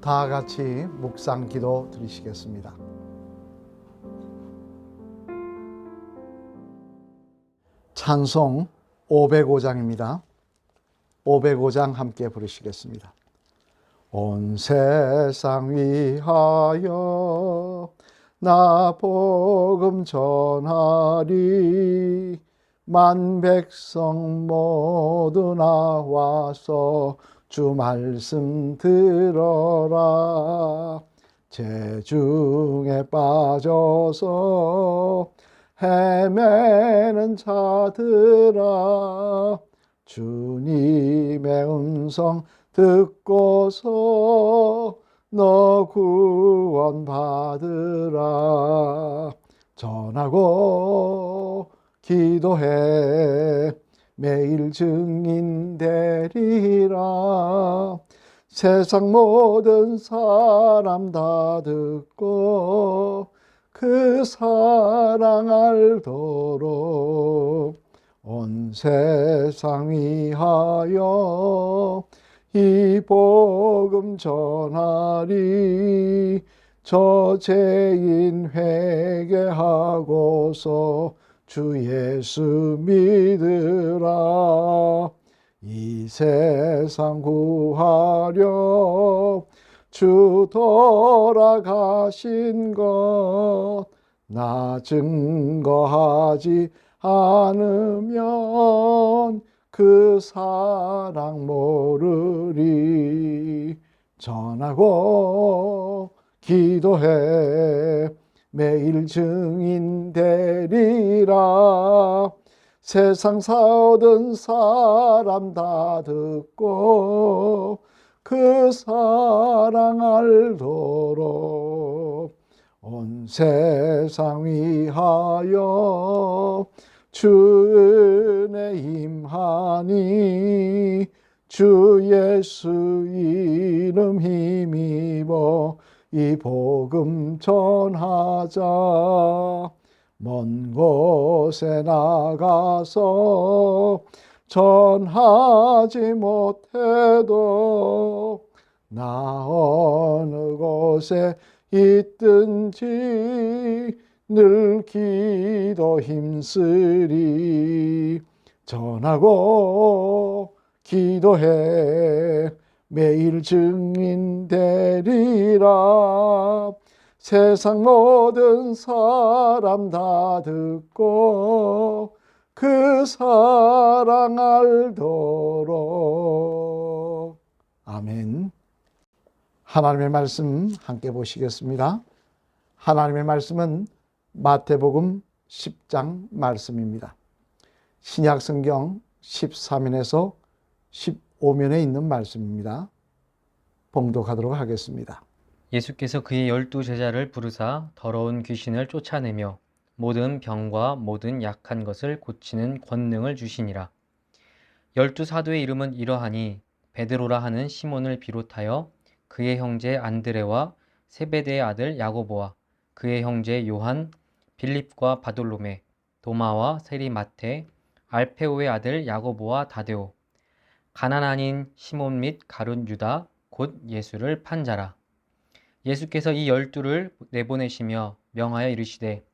다 같이 묵상 기도 드리시겠습니다. 찬송 505장입니다. 505장 함께 부르시겠습니다. 온 세상 위하여 나 복음 전하리. 만 백성 모두 나와서 주 말씀 들어라. 재중에 빠져서 헤매는 자들아, 주님의 음성 듣고서 너 구원 받으라. 전하고 기도해 매일 증인 되리라. 세상 모든 사람 다 듣고 그 사랑 알도록 온 세상 위하여 이 복음 전하리. 저 죄인 회개하고서 주 예수 믿으라. 이 세상 구하려 주 돌아가신 것 나 증거하지 않으면 그 사랑 모르리. 전하고 기도해 매일 증인 되리라. 세상 사얻은 사람 다 듣고 그 사랑 알도록 온 세상 위하여 주 은혜 임하니. 주 예수 이름 힘입어 이 복음 전하자. 먼 곳에 나가서 전하지 못해도 나 어느 곳에 있든지 늘 기도 힘쓰리. 전하고 기도해 매일 증인 되리라. 세상 모든 사람 다 듣고 그 사랑 알도록. 아멘. 하나님의 말씀 함께 보시겠습니다. 하나님의 말씀은 마태복음 10장 말씀입니다. 신약성경 13면에서 15면에 있는 말씀입니다. 봉독하도록 하겠습니다. 예수께서 그의 12제자를 부르사 더러운 귀신을 쫓아내며 모든 병과 모든 약한 것을 고치는 권능을 주시니라. 12사도의 이름은 이러하니 베드로라 하는 시몬을 비롯하여 그의 형제 안드레와 세베대의 아들 야고보와 그의 형제 요한, 빌립과 바돌로메, 도마와 세리 마테, 알페오의 아들 야고보와 다데오, 가난 아닌 시몬 및 가룟 유다 곧 예수를 판 자라. 예수께서 이 12를 내보내시며 명하여 이르시되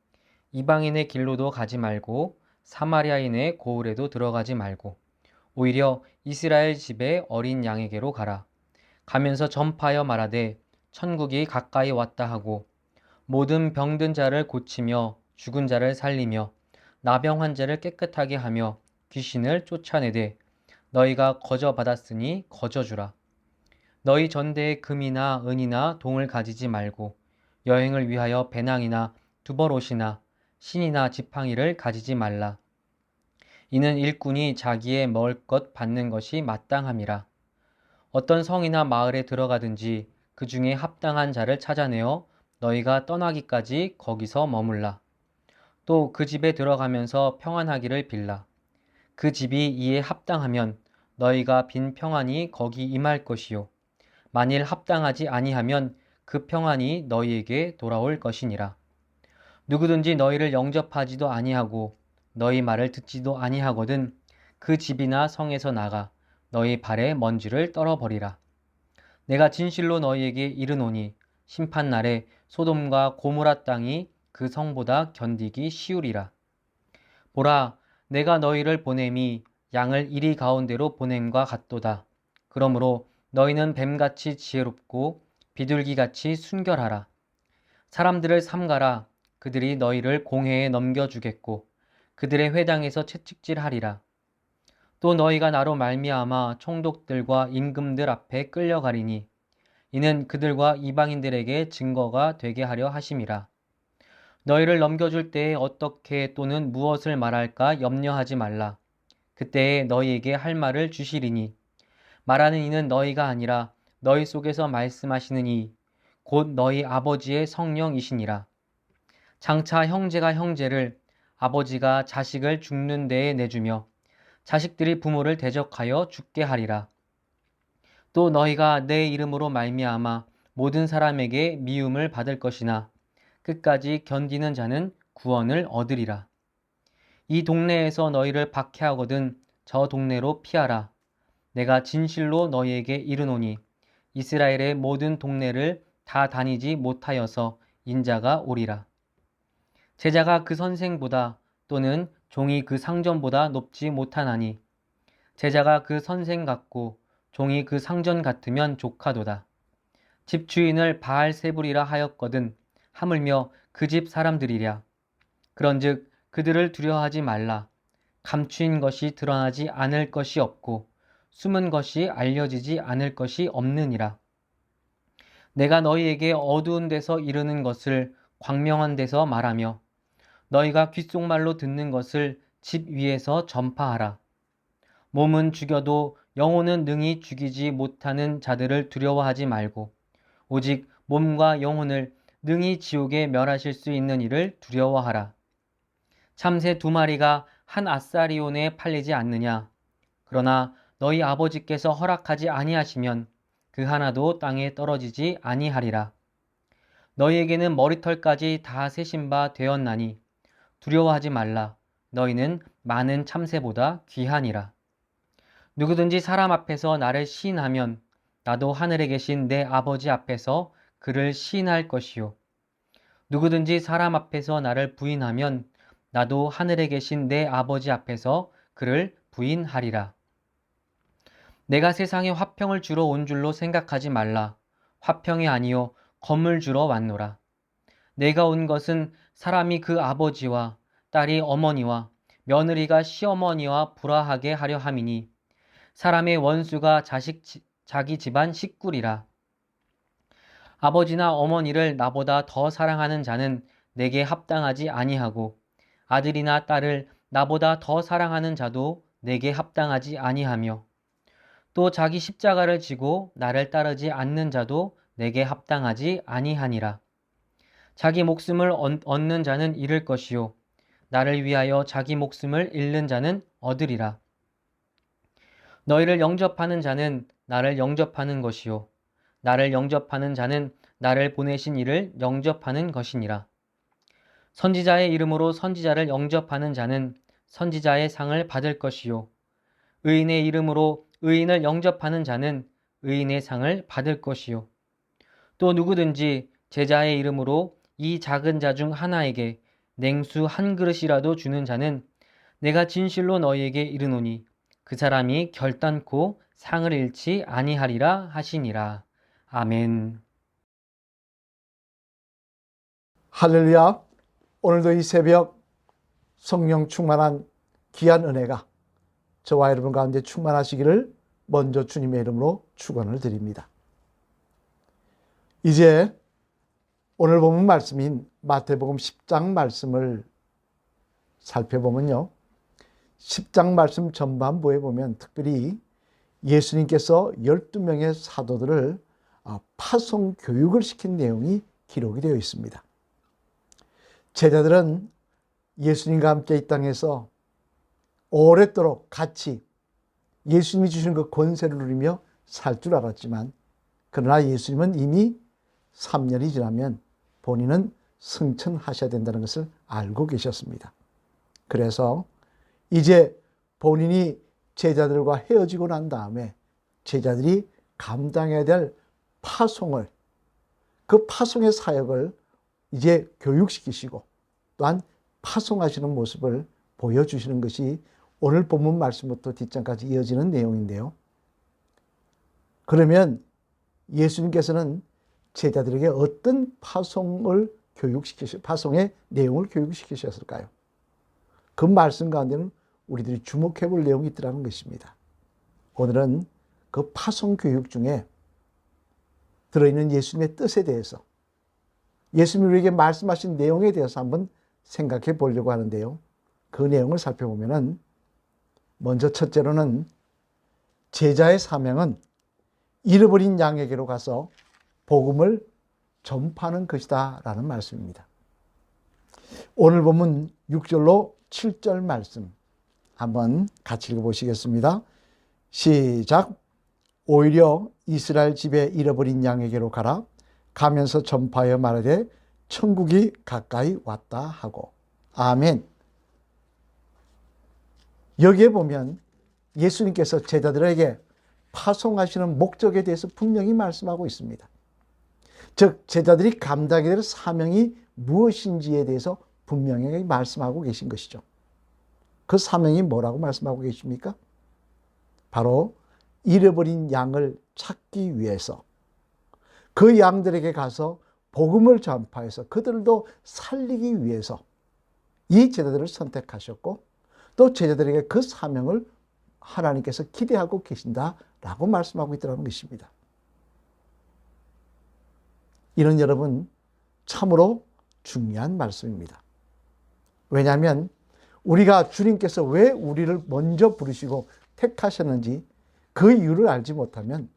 이방인의 길로도 가지 말고 사마리아인의 고을에도 들어가지 말고 오히려 이스라엘 집의 어린 양에게로 가라. 가면서 전파하여 말하되 천국이 가까이 왔다 하고 모든 병든 자를 고치며 죽은 자를 살리며 나병 환자를 깨끗하게 하며 귀신을 쫓아내되 너희가 거저 받았으니 거저 주라. 너희 전대에 금이나 은이나 동을 가지지 말고 여행을 위하여 배낭이나 두벌옷이나 신이나 지팡이를 가지지 말라. 이는 일꾼이 자기의 먹을 것 받는 것이 마땅함이라. 어떤 성이나 마을에 들어가든지 그 중에 합당한 자를 찾아내어 너희가 떠나기까지 거기서 머물라. 또 그 집에 들어가면서 평안하기를 빌라. 그 집이 이에 합당하면 너희가 빈 평안이 거기 임할 것이요 만일 합당하지 아니하면 그 평안이 너희에게 돌아올 것이니라. 누구든지 너희를 영접하지도 아니하고 너희 말을 듣지도 아니하거든 그 집이나 성에서 나가 너희 발에 먼지를 떨어버리라. 내가 진실로 너희에게 이르노니 심판날에 소돔과 고모라 땅이 그 성보다 견디기 쉬우리라. 보라, 내가 너희를 보냄이 양을 이리 가운데로 보냄과 같도다. 그러므로 너희는 뱀같이 지혜롭고 비둘기같이 순결하라. 사람들을 삼가라. 그들이 너희를 공회에 넘겨주겠고 그들의 회당에서 채찍질하리라. 또 너희가 나로 말미암아 총독들과 임금들 앞에 끌려가리니 이는 그들과 이방인들에게 증거가 되게 하려 하심이라. 너희를 넘겨줄 때에 어떻게 또는 무엇을 말할까 염려하지 말라. 그때에 너희에게 할 말을 주시리니 말하는 이는 너희가 아니라 너희 속에서 말씀하시는 이 곧 너희 아버지의 성령이시니라. 장차 형제가 형제를 아버지가 자식을 죽는 데에 내주며 자식들이 부모를 대적하여 죽게 하리라. 또 너희가 내 이름으로 말미암아 모든 사람에게 미움을 받을 것이나 끝까지 견디는 자는 구원을 얻으리라. 이 동네에서 너희를 박해하거든 저 동네로 피하라. 내가 진실로 너희에게 이르노니 이스라엘의 모든 동네를 다 다니지 못하여서 인자가 오리라. 제자가 그 선생보다 또는 종이 그 상전보다 높지 못하나니 제자가 그 선생 같고 종이 그 상전 같으면 조카도다. 집주인을 바알세불이라 하였거든 하물며 그 집 사람들이랴. 그런즉 그들을 두려워하지 말라. 감추인 것이 드러나지 않을 것이 없고 숨은 것이 알려지지 않을 것이 없느니라. 내가 너희에게 어두운 데서 이르는 것을 광명한 데서 말하며 너희가 귓속말로 듣는 것을 집 위에서 전파하라. 몸은 죽여도 영혼은 능히 죽이지 못하는 자들을 두려워하지 말고 오직 몸과 영혼을 능히 지옥에 멸하실 수 있는 이를 두려워하라. 참새 2마리가 한 아사리온에 팔리지 않느냐. 그러나 너희 아버지께서 허락하지 아니하시면 그 하나도 땅에 떨어지지 아니하리라. 너희에게는 머리털까지 다 세신 바 되었나니 두려워하지 말라. 너희는 많은 참새보다 귀하니라. 누구든지 사람 앞에서 나를 시인하면 나도 하늘에 계신 내 아버지 앞에서 그를 시인할 것이요. 누구든지 사람 앞에서 나를 부인하면 나도 하늘에 계신 내 아버지 앞에서 그를 부인하리라. 내가 세상에 화평을 주러 온 줄로 생각하지 말라. 화평이 아니요 검을 주러 왔노라. 내가 온 것은 사람이 그 아버지와 딸이 어머니와 며느리가 시어머니와 불화하게 하려 함이니 사람의 원수가 자기 집안 식구리라. 아버지나 어머니를 나보다 더 사랑하는 자는 내게 합당하지 아니하고 아들이나 딸을 나보다 더 사랑하는 자도 내게 합당하지 아니하며 또 자기 십자가를 지고 나를 따르지 않는 자도 내게 합당하지 아니하니라. 자기 목숨을 얻는 자는 잃을 것이요 나를 위하여 자기 목숨을 잃는 자는 얻으리라. 너희를 영접하는 자는 나를 영접하는 것이요 나를 영접하는 자는 나를 보내신 이를 영접하는 것이니라. 선지자의 이름으로 선지자를 영접하는 자는 선지자의 상을 받을 것이요 의인의 이름으로 의인을 영접하는 자는 의인의 상을 받을 것이요 또 누구든지 제자의 이름으로 이 작은 자 중 하나에게 냉수 한 그릇이라도 주는 자는 내가 진실로 너희에게 이르노니 그 사람이 결단코 상을 잃지 아니하리라 하시니라. 아멘. 할렐루야. 오늘도 이 새벽 성령 충만한 귀한 은혜가 저와 여러분 가운데 충만하시기를 먼저 주님의 이름으로 축원을 드립니다. 이제 오늘 본문 말씀인 마태복음 10장 말씀을 살펴보면요. 10장 말씀 전반부에 보면 특별히 예수님께서 12명의 사도들을 파송 교육을 시킨 내용이 기록이 되어 있습니다. 제자들은 예수님과 함께 이 땅에서 오랫도록 같이 예수님이 주시는 그 권세를 누리며 살 줄 알았지만 그러나 예수님은 이미 3년이 지나면 본인은 승천하셔야 된다는 것을 알고 계셨습니다. 그래서 이제 본인이 제자들과 헤어지고 난 다음에 제자들이 감당해야 될 파송을, 그 파송의 사역을 이제 교육시키시고 또한 파송하시는 모습을 보여주시는 것이 오늘 본문 말씀부터 뒷장까지 이어지는 내용인데요. 그러면 예수님께서는 제자들에게 어떤 파송의 내용을 교육시키셨을까요? 그 말씀 가운데는 우리들이 주목해 볼 내용이 있더라는 것입니다. 오늘은 그 파송 교육 중에 들어있는 예수님의 뜻에 대해서, 예수님이 우리에게 말씀하신 내용에 대해서 한번 생각해 보려고 하는데요. 그 내용을 살펴보면은 먼저 첫째로는 제자의 사명은 잃어버린 양에게로 가서 복음을 전파하는 것이다 라는 말씀입니다. 오늘 본문 6절로 7절 말씀 한번 같이 읽어보시겠습니다. 시작. 오히려 이스라엘 집에 잃어버린 양에게로 가라. 가면서 전파하여 말하되 천국이 가까이 왔다 하고. 아멘. 여기에 보면 예수님께서 제자들에게 파송하시는 목적에 대해서 분명히 말씀하고 있습니다. 즉 제자들이 감당해야 될 사명이 무엇인지에 대해서 분명히 말씀하고 계신 것이죠. 그 사명이 뭐라고 말씀하고 계십니까? 바로 잃어버린 양을 찾기 위해서 그 양들에게 가서 복음을 전파해서 그들도 살리기 위해서 이 제자들을 선택하셨고 또 제자들에게 그 사명을 하나님께서 기대하고 계신다라고 말씀하고 있다는 것입니다. 이는 여러분 참으로 중요한 말씀입니다. 왜냐하면 우리가 주님께서 왜 우리를 먼저 부르시고 택하셨는지 그 이유를 알지 못하면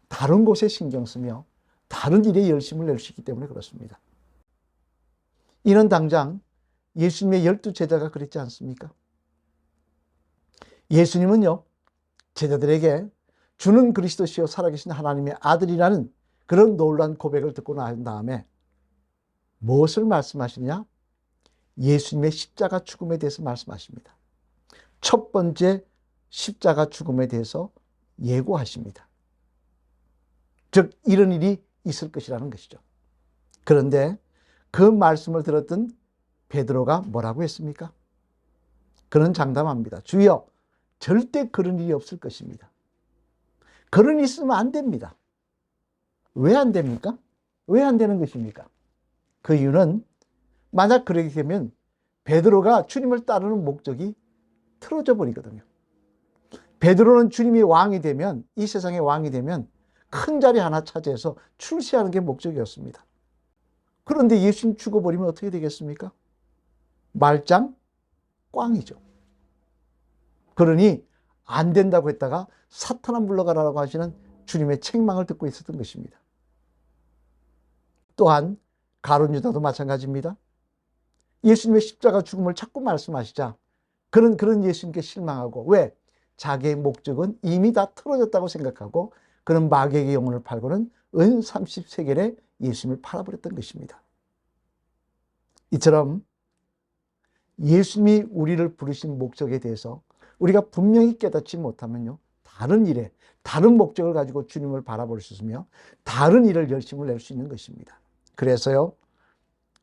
다른 곳에 신경 쓰며 다른 일에 열심을 낼 수 있기 때문에 그렇습니다. 이는 당장 예수님의 12제자가 그랬지 않습니까? 예수님은요, 제자들에게 주는 그리스도시요 살아계신 하나님의 아들이라는 그런 놀라운 고백을 듣고 난 다음에 무엇을 말씀하시느냐? 예수님의 십자가 죽음에 대해서 말씀하십니다. 첫 번째 십자가 죽음에 대해서 예고하십니다. 즉 이런 일이 있을 것이라는 것이죠. 그런데 그 말씀을 들었던 베드로가 뭐라고 했습니까? 그는 장담합니다. 주여, 절대 그런 일이 없을 것입니다. 그런 일이 있으면 안 됩니다. 왜 안 됩니까? 왜 안 되는 것입니까? 그 이유는 만약 그렇게 되면 베드로가 주님을 따르는 목적이 틀어져 버리거든요. 베드로는 주님이 왕이 되면, 이 세상의 왕이 되면 큰 자리 하나 차지해서 출세하는 게 목적이었습니다. 그런데 예수님 죽어버리면 어떻게 되겠습니까? 말짱 꽝이죠. 그러니 안 된다고 했다가 사탄아 물러가라고 하시는 주님의 책망을 듣고 있었던 것입니다. 또한 가룟 유다도 마찬가지입니다. 예수님의 십자가 죽음을 자꾸 말씀하시자 그런 예수님께 실망하고, 왜? 자기의 목적은 이미 다 틀어졌다고 생각하고 그는 마귀에게 영혼을 팔고는 은 30세겔에 예수님을 팔아버렸던 것입니다. 이처럼 예수님이 우리를 부르신 목적에 대해서 우리가 분명히 깨닫지 못하면요, 다른 일에 다른 목적을 가지고 주님을 바라볼 수 있으며 다른 일을 열심을 낼 수 있는 것입니다. 그래서요,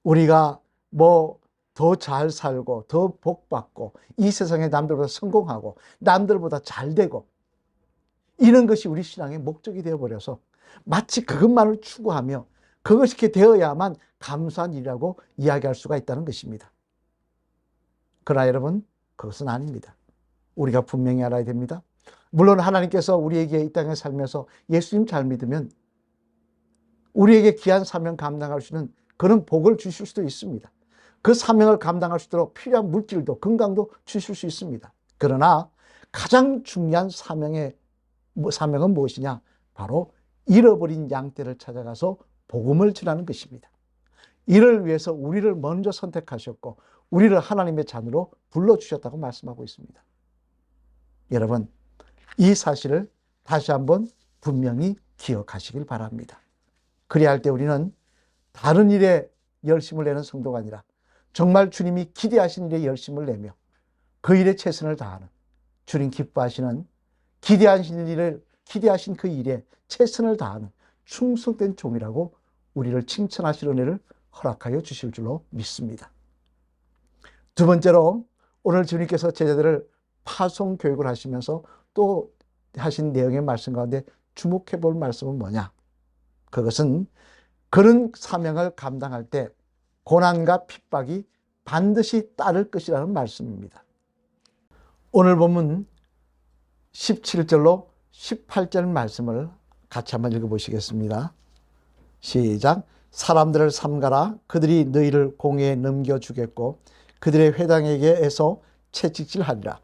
우리가 더 잘 살고 더 복받고 이 세상에 남들보다 성공하고 남들보다 잘 되고 이런 것이 우리 신앙의 목적이 되어버려서 마치 그것만을 추구하며 그것이 이렇게 되어야만 감사한 일이라고 이야기할 수가 있다는 것입니다. 그러나 여러분, 그것은 아닙니다. 우리가 분명히 알아야 됩니다. 물론 하나님께서 우리에게 이 땅에 살면서 예수님 잘 믿으면 우리에게 귀한 사명 감당할 수 있는 그런 복을 주실 수도 있습니다. 그 사명을 감당할 수 있도록 필요한 물질도 건강도 주실 수 있습니다. 그러나 가장 중요한 사명은 무엇이냐? 바로 잃어버린 양떼를 찾아가서 복음을 전하는 것입니다. 이를 위해서 우리를 먼저 선택하셨고 우리를 하나님의 자녀로 불러주셨다고 말씀하고 있습니다. 여러분, 이 사실을 다시 한번 분명히 기억하시길 바랍니다. 그래야 할 때 우리는 다른 일에 열심을 내는 성도가 아니라 정말 주님이 기대하신 일에 열심을 내며 그 일에 최선을 다하는, 주님 기뻐하시는 기대하신 그 일에 최선을 다하는 충성된 종이라고 우리를 칭찬하실 은혜를 허락하여 주실 줄로 믿습니다. 두 번째로 오늘 주님께서 제자들을 파송 교육을 하시면서 또 하신 내용의 말씀 가운데 주목해 볼 말씀은 뭐냐? 그것은 그런 사명을 감당할 때 고난과 핍박이 반드시 따를 것이라는 말씀입니다. 오늘 본문 17절로 18절 말씀을 같이 한번 읽어보시겠습니다. 시작. 사람들을 삼가라. 그들이 너희를 공회에 넘겨주겠고 그들의 회당에게서 채찍질하리라.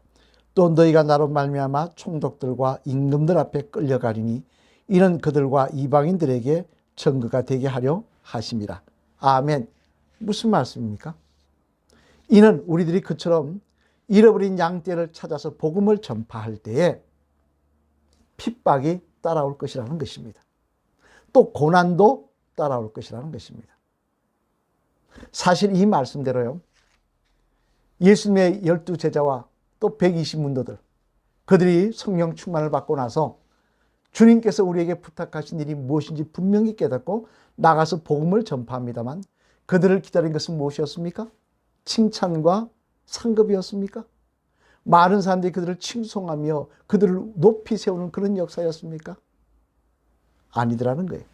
또 너희가 나로 말미암아 총독들과 임금들 앞에 끌려가리니 이는 그들과 이방인들에게 증거가 되게 하려 하심이라. 아멘. 무슨 말씀입니까? 이는 우리들이 그처럼 잃어버린 양떼를 찾아서 복음을 전파할 때에 핍박이 따라올 것이라는 것입니다. 또 고난도 따라올 것이라는 것입니다. 사실 이 말씀대로요, 예수님의 12제자와 또 120문도들, 그들이 성령 충만을 받고 나서 주님께서 우리에게 부탁하신 일이 무엇인지 분명히 깨닫고 나가서 복음을 전파합니다만 그들을 기다린 것은 무엇이었습니까? 칭찬과 상급이었습니까? 많은 사람들이 그들을 칭송하며 그들을 높이 세우는 그런 역사였습니까? 아니더라는 거예요.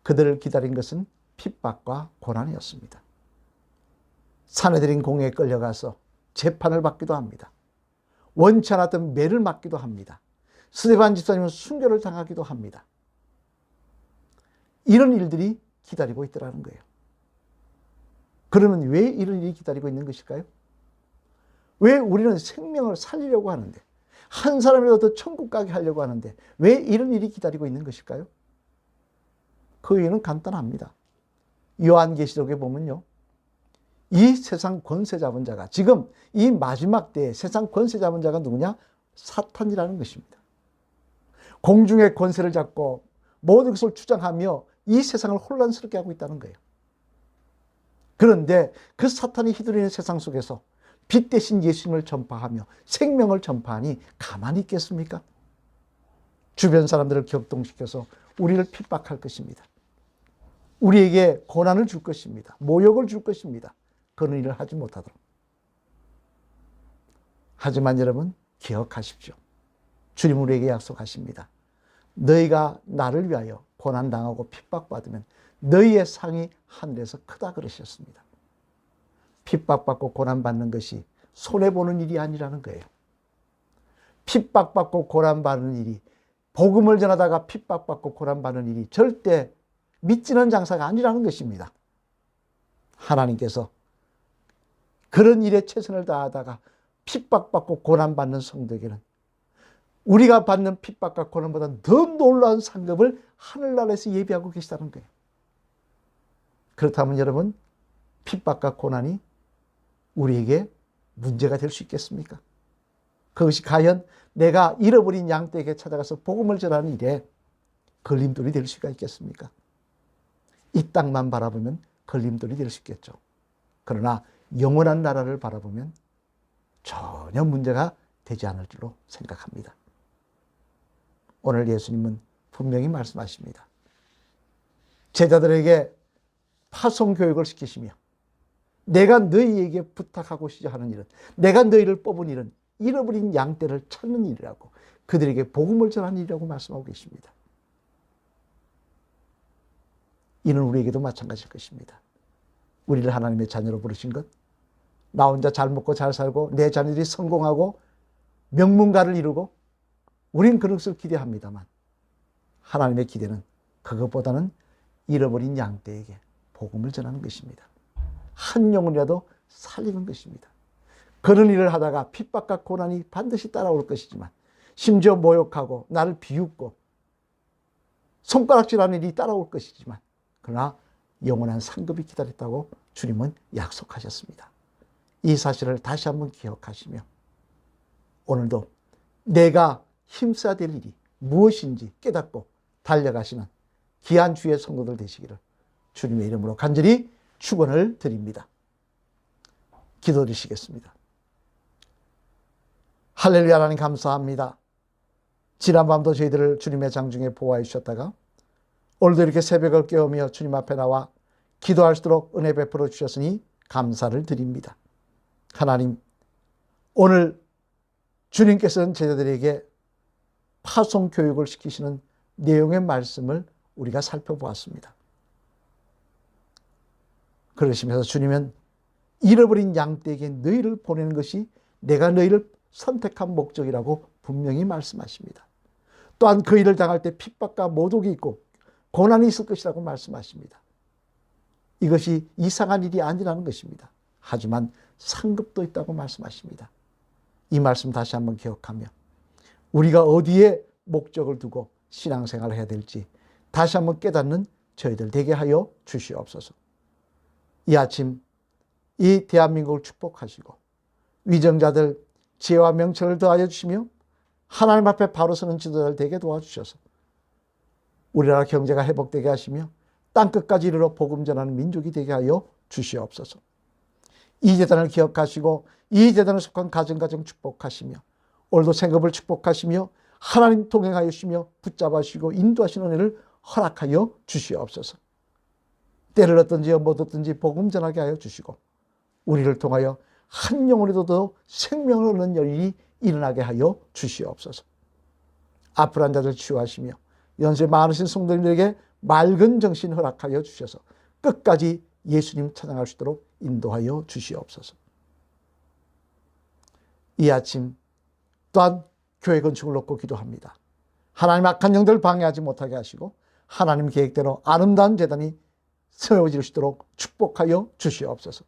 그들을 기다린 것은 핍박과 고난이었습니다. 사내들인 공회에 끌려가서 재판을 받기도 합니다. 원치 않았던 매를 맞기도 합니다. 스데반 집사님은 순교를 당하기도 합니다. 이런 일들이 기다리고 있더라는 거예요. 그러면 왜 이런 일이 기다리고 있는 것일까요? 왜 우리는 생명을 살리려고 하는데, 한 사람이라도 천국 가게 하려고 하는데 왜 이런 일이 기다리고 있는 것일까요? 그 이유는 간단합니다. 요한계시록에 보면요, 이 세상 권세 잡은 자가, 지금 이 마지막 때에 세상 권세 잡은 자가 누구냐? 사탄이라는 것입니다. 공중의 권세를 잡고 모든 것을 주장하며 이 세상을 혼란스럽게 하고 있다는 거예요. 그런데 그 사탄이 휘두르는 세상 속에서 빛 대신 예수님을 전파하며 생명을 전파하니 가만히 있겠습니까? 주변 사람들을 격동시켜서 우리를 핍박할 것입니다. 우리에게 고난을 줄 것입니다. 모욕을 줄 것입니다. 그런 일을 하지 못하도록. 하지만 여러분 기억하십시오. 주님 우리에게 약속하십니다. 너희가 나를 위하여 고난당하고 핍박받으면 너희의 상이 하늘에서 크다 그러셨습니다. 핍박받고 고난받는 것이 손해보는 일이 아니라는 거예요. 핍박받고 고난받는 일이, 복음을 전하다가 핍박받고 고난받는 일이 절대 믿지는 장사가 아니라는 것입니다. 하나님께서 그런 일에 최선을 다하다가 핍박받고 고난받는 성도에게는 우리가 받는 핍박과 고난보다 더 놀라운 상급을 하늘나라에서 예비하고 계시다는 거예요. 그렇다면 여러분, 핍박과 고난이 우리에게 문제가 될 수 있겠습니까? 그것이 과연 내가 잃어버린 양떼에게 찾아가서 복음을 전하는 일에 걸림돌이 될 수가 있겠습니까? 이 땅만 바라보면 걸림돌이 될 수 있겠죠. 그러나 영원한 나라를 바라보면 전혀 문제가 되지 않을 줄로 생각합니다. 오늘 예수님은 분명히 말씀하십니다. 제자들에게 파송 교육을 시키시며 내가 너희에게 부탁하고자 하는 일은, 내가 너희를 뽑은 일은 잃어버린 양떼를 찾는 일이라고, 그들에게 복음을 전하는 일이라고 말씀하고 계십니다. 이는 우리에게도 마찬가지일 것입니다. 우리를 하나님의 자녀로 부르신 것, 나 혼자 잘 먹고 잘 살고 내 자녀들이 성공하고 명문가를 이루고 우린 그런 것을 기대합니다만 하나님의 기대는 그것보다는 잃어버린 양떼에게 복음을 전하는 것입니다. 한 영혼이라도 살리는 것입니다. 그런 일을 하다가 핍박과 고난이 반드시 따라올 것이지만, 심지어 모욕하고 나를 비웃고 손가락질하는 일이 따라올 것이지만, 그러나 영원한 상급이 기다렸다고 주님은 약속하셨습니다. 이 사실을 다시 한번 기억하시며 오늘도 내가 힘써야 될 일이 무엇인지 깨닫고 달려가시는 귀한 주의 성도들 되시기를 주님의 이름으로 간절히 축원을 드립니다. 기도드리시겠습니다. 할렐루야. 하나님 감사합니다. 지난 밤도 저희들을 주님의 장중에 보호해 주셨다가 오늘도 이렇게 새벽을 깨우며 주님 앞에 나와 기도할 수 있도록 은혜 베풀어 주셨으니 감사를 드립니다. 하나님, 오늘 주님께서는 제자들에게 파송 교육을 시키시는 내용의 말씀을 우리가 살펴보았습니다. 그러시면서 주님은 잃어버린 양떼에게 너희를 보내는 것이 내가 너희를 선택한 목적이라고 분명히 말씀하십니다. 또한 그 일을 당할 때 핍박과 모독이 있고 고난이 있을 것이라고 말씀하십니다. 이것이 이상한 일이 아니라는 것입니다. 하지만 상급도 있다고 말씀하십니다. 이 말씀 다시 한번 기억하며 우리가 어디에 목적을 두고 신앙생활을 해야 될지 다시 한번 깨닫는 저희들 되게 하여 주시옵소서. 이 아침 이 대한민국을 축복하시고 위정자들 지혜와 명철을 더하여 주시며 하나님 앞에 바로 서는 지도자를 되게 도와주셔서 우리나라 경제가 회복되게 하시며 땅끝까지 이르러 복음 전하는 민족이 되게 하여 주시옵소서. 이 재단을 기억하시고 이 재단을 속한 가정가정 축복하시며 오늘도 생업을 축복하시며 하나님 동행하여 주시며 붙잡아 주시고 인도하시는 은혜를 허락하여 주시옵소서. 때를 얻든지 못 얻든지 복음 전하게 하여 주시고 우리를 통하여 한 영혼에도 더 생명을 얻는 일이 일어나게 하여 주시옵소서. 아프란 자들 치유하시며 연세 많으신 성도님들에게 맑은 정신 허락하여 주셔서 끝까지 예수님 찬양할 수 있도록 인도하여 주시옵소서. 이 아침 또한 교회 건축을 놓고 기도합니다. 하나님 악한 영들을 방해하지 못하게 하시고 하나님 계획대로 아름다운 제단이 세워질 수 있도록 축복하여 주시옵소서.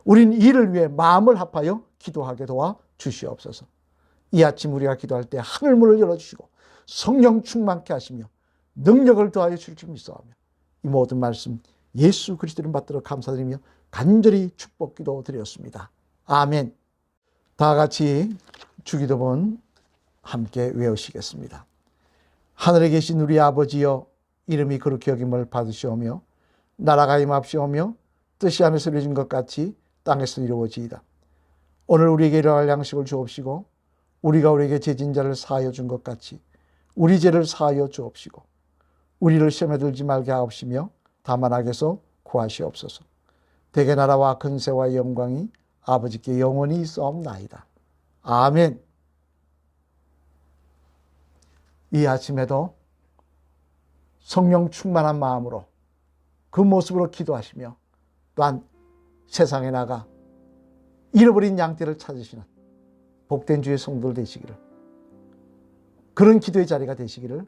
우린 이를 위해 마음을 합하여 기도하게 도와 주시옵소서. 이 아침 우리가 기도할 때 하늘문을 열어주시고 성령 충만케 하시며 능력을 더하여 주실 줄 믿사오며 이 모든 말씀 예수 그리스도를 받들어 감사드리며 간절히 축복기도 드렸습니다. 아멘. 다 같이 주기도문 함께 외우시겠습니다. 하늘에 계신 우리 아버지여 이름이 거룩히 여김을 받으시오며 나라가 임합시오며 뜻이 하늘에서 이루어진 것 같이 땅에서 이루어지이다. 오늘 우리에게 일용할 양식을 주옵시고 우리가 우리에게 죄진 자를 사하여 준 것 같이 우리 죄를 사하여 주옵시고 우리를 시험에 들지 말게 하옵시며 다만 악에서 구하시옵소서. 대개 나라와 근세와 영광이 아버지께 영원히 있사옵나이다. 아멘. 이 아침에도 성령 충만한 마음으로 그 모습으로 기도하시며 또한 세상에 나가 잃어버린 양떼를 찾으시는 복된 주의 성도들 되시기를, 그런 기도의 자리가 되시기를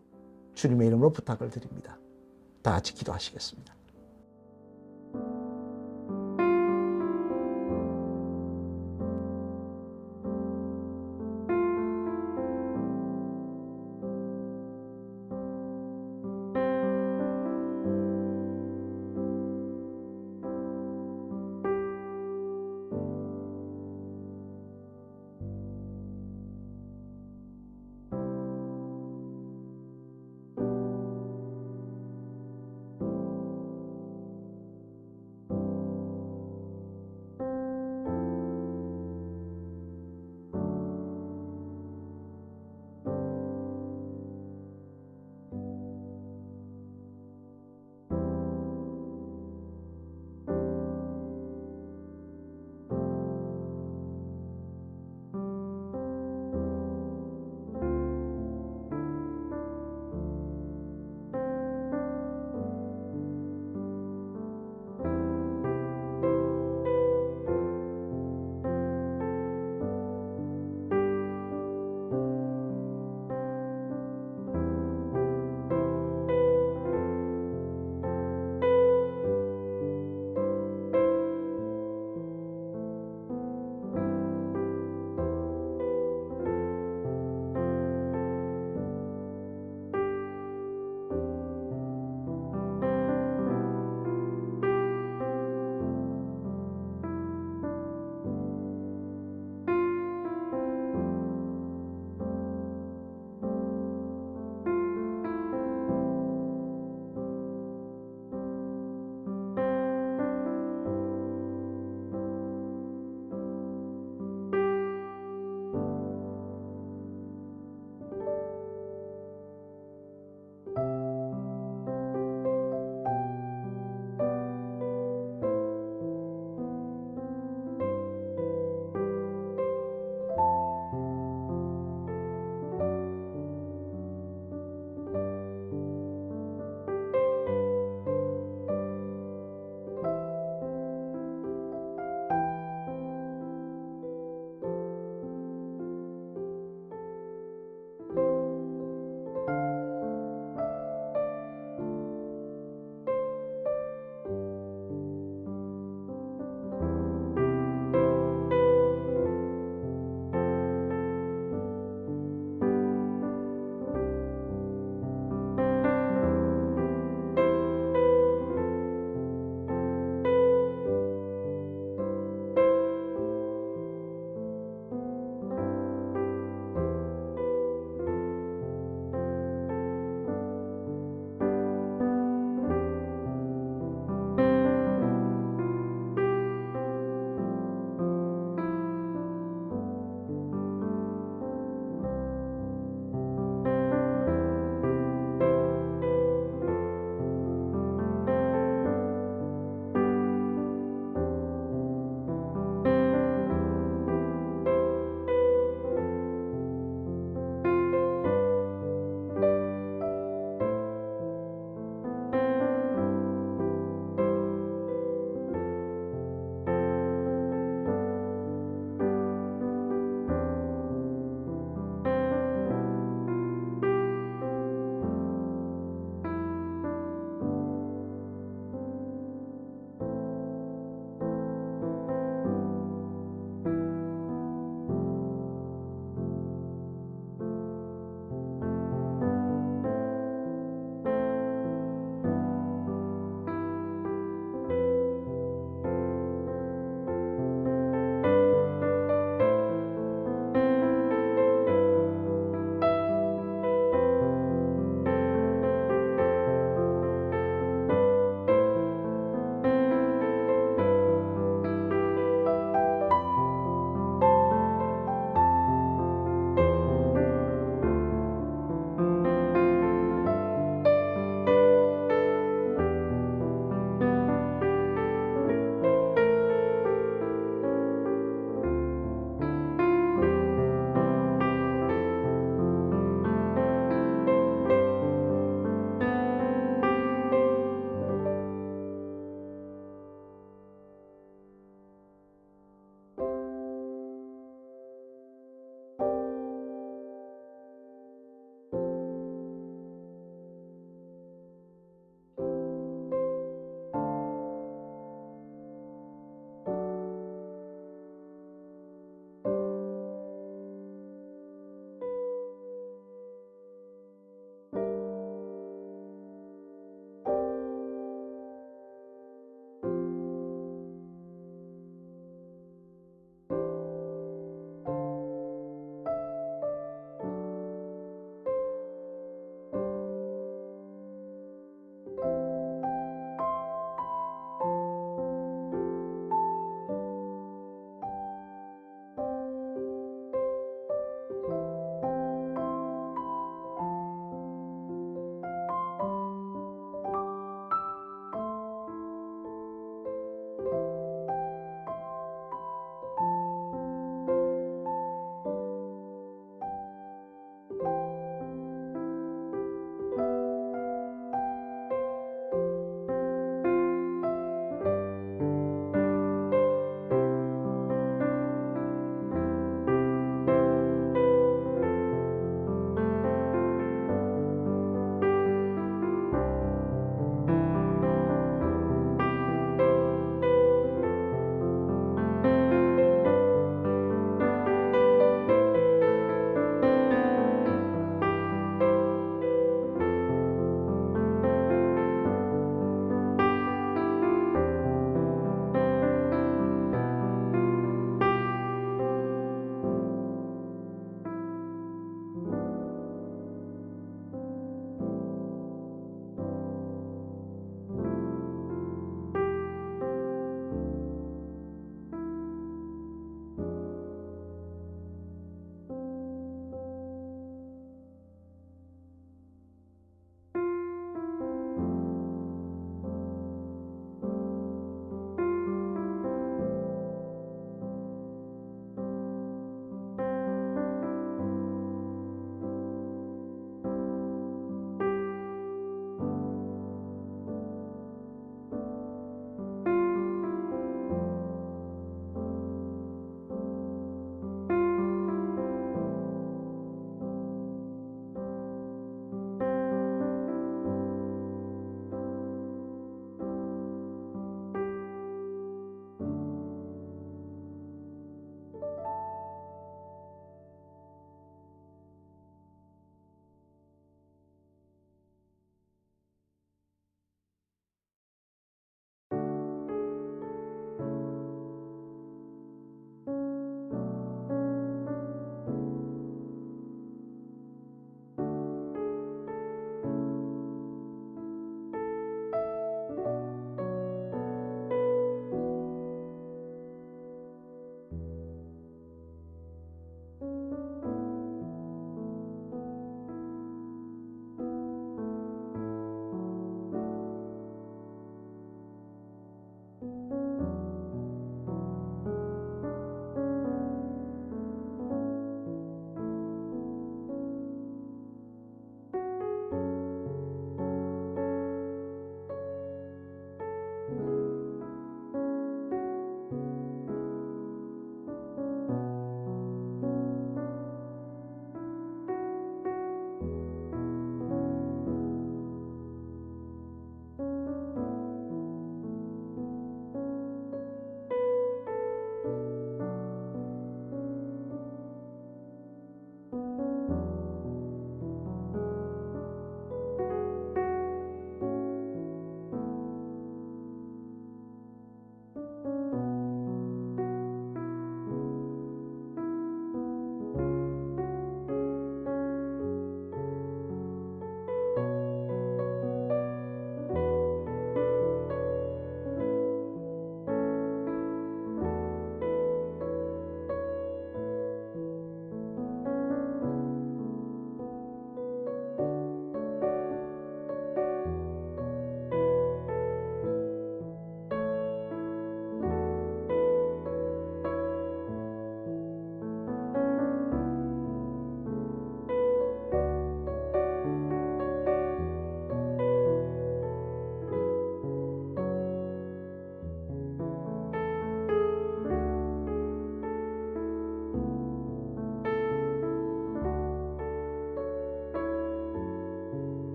주님의 이름으로 부탁을 드립니다. 다 같이 기도하시겠습니다.